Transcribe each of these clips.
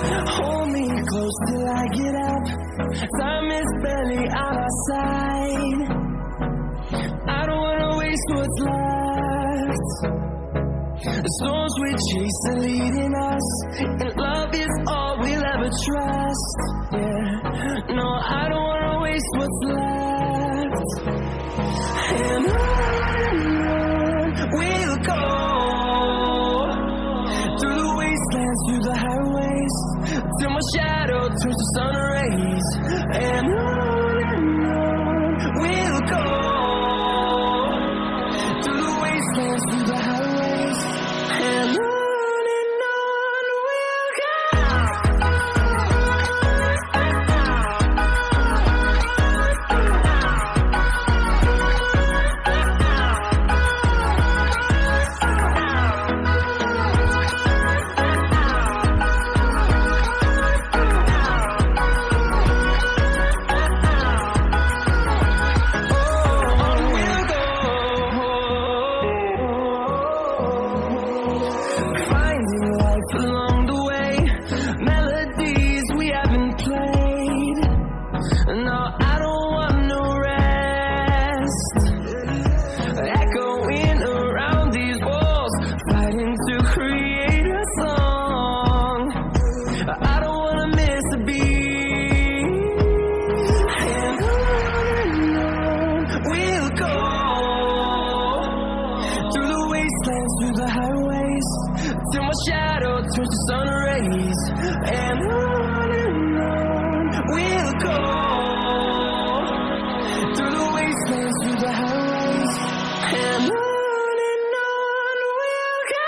Hold me close till I get up. Time is barely on our side. I don't wanna waste what's left. The storms we chase are leading us, and love is all we'll ever trust. Yeah, no, I don't wanna waste what's left. And on we'll go, through the wastelands, through the highways, till my shadow turns to sun rays. And on we'll go, through the wastelands, through the highways, and on we'll go. Through the highways, till my shadow turns to sun rays. And on we'll go, through the wastelands, through the highways, and on we'll go.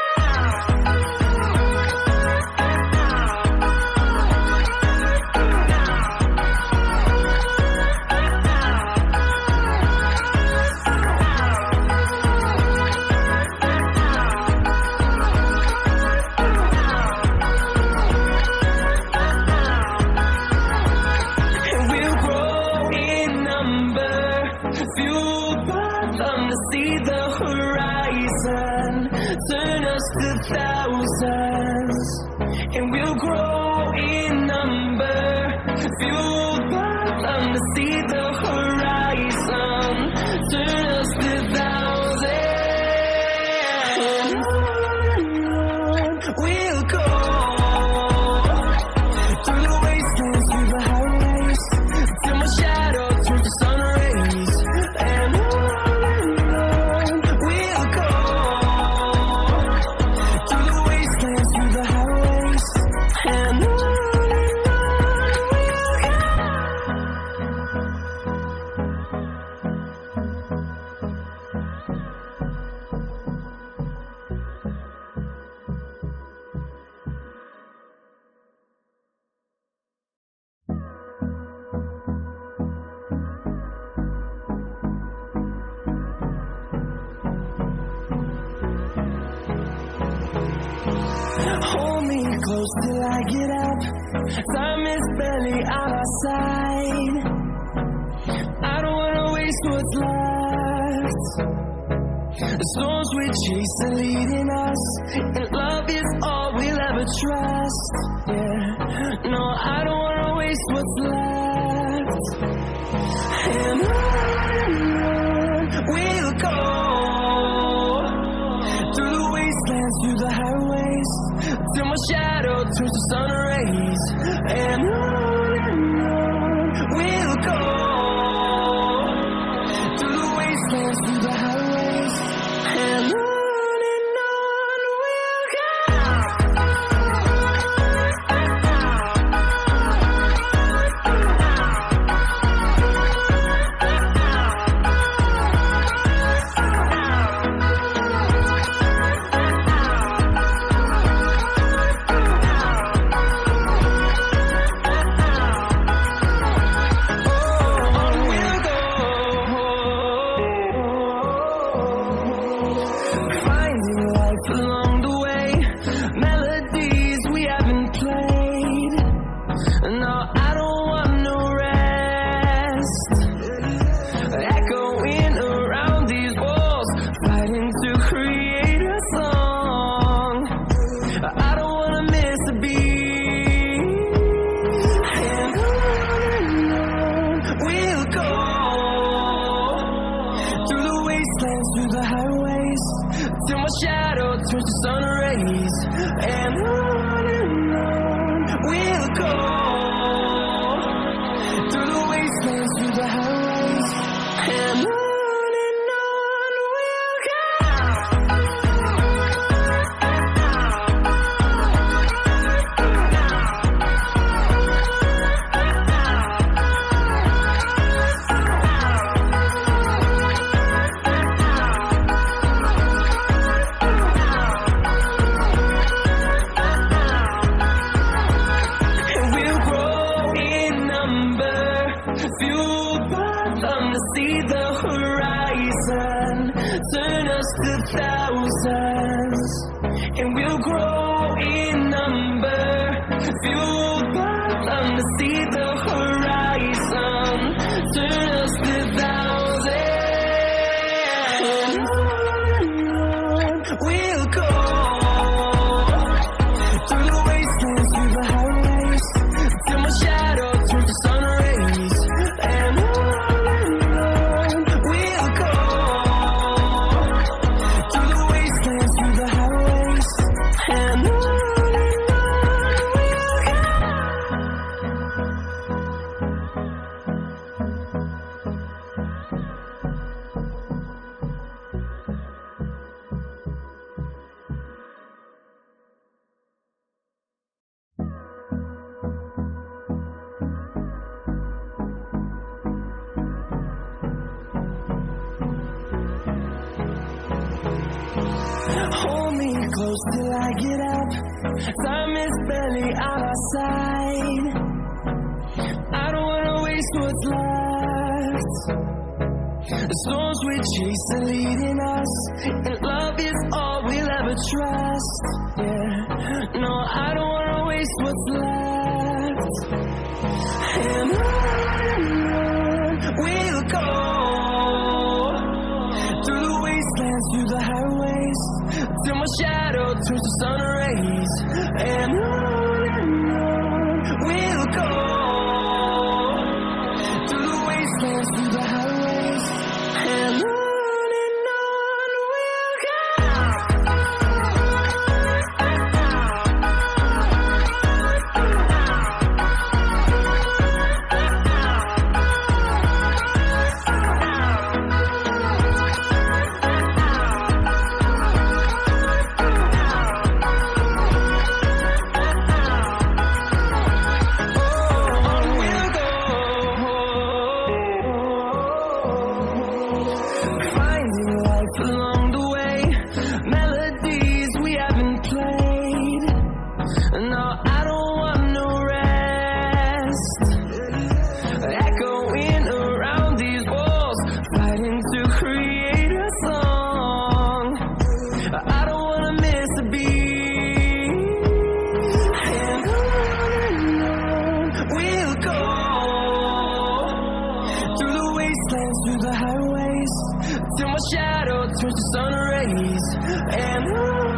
Fueled by them to see the horizon, turn us to thousands, and we'll grow in number. Fueled by them to see the horizon, turn us to thousands. We'll go through the wastelands, through the highways, till my shadow turns to sun rays. And on we'll go, through the wastelands, through the highways, and on we'll go. Hold me close till I get up. Time is barely on our side. I don't wanna waste what's left. The storms we chase are leading us, and love is all we'll ever trust. Yeah, no, I don't wanna waste what's left. And on we'll go, through the wastelands, through the highways, till my shadow turns to sun rays. And on we'll go, through the wastelands, through the highways, and on we'll go. turns to sun rays, and on we'll go, through the wastelands, through the highways, and on we'll go. Fueled by them to see the horizon, turn us to thousands, and we'll grow in number. Fueled by them to see the horizon, turn us to thousands, and we'll go, through the wastelands, through the highways, till my shadow turns to sun rays. Hold me close till I get up. Time is barely on our side. I don't wanna waste what's left. The storms we chase are leading us, and love is all we'll ever trust. Yeah, no, I don't wanna waste what's left. And on we'll go, through the wastelands, through the highways, till my shadow turns to sun rays, and on we'll go, through the wastelands, through the highways, and on we'll go. Along the way, melodies we haven't played. No, I don't want no rest. Echoing around these walls, fighting to create a song. I don't wanna miss a beat. And on we'll go, through the wastelands, through the highways, till my shadow turns to sun rays, and on